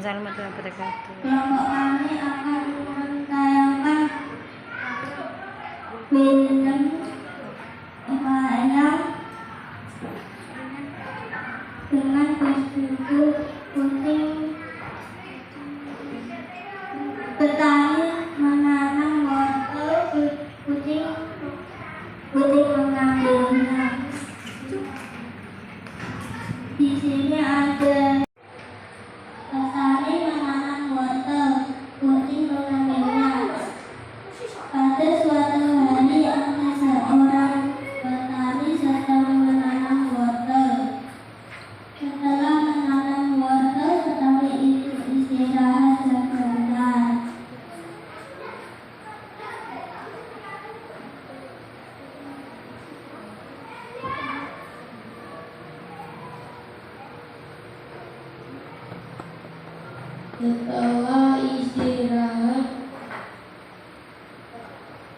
Waalaikumsalam warahmatullahi wabarakatuh. Kelompok kami akan menayangkan film wayang dengan berjudul Puting Petani Menanam Wortel, Puting mengambilnya. Di sini ada petani menanam wortel, Puting mengambilnya. Pada suatu hari ada seorang petani sedang menanam wortel. Setelah menanam wortel, petani itu istirahat sebentar. Setelah istirahat,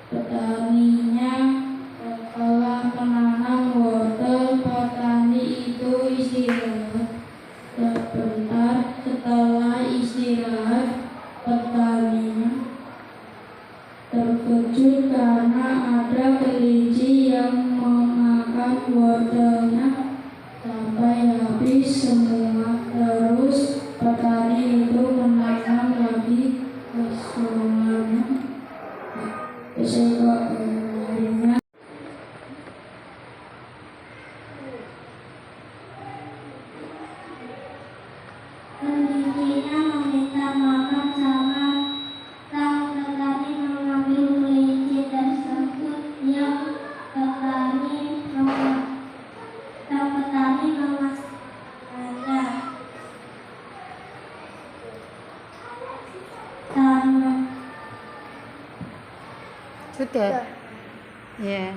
petaninya setelah menanam wortel, petani itu istirahat sebentar. Setelah istirahat, petaninya terkejut karena ada kelinci yang memakan wortelnya sampai habis semua. Terus petani itu menanam lagi keseluruhannya. Kelinci meminta makan sama sang petani mengambil kelinci tersebut. Sang petani memakannya. Sudah. Ya.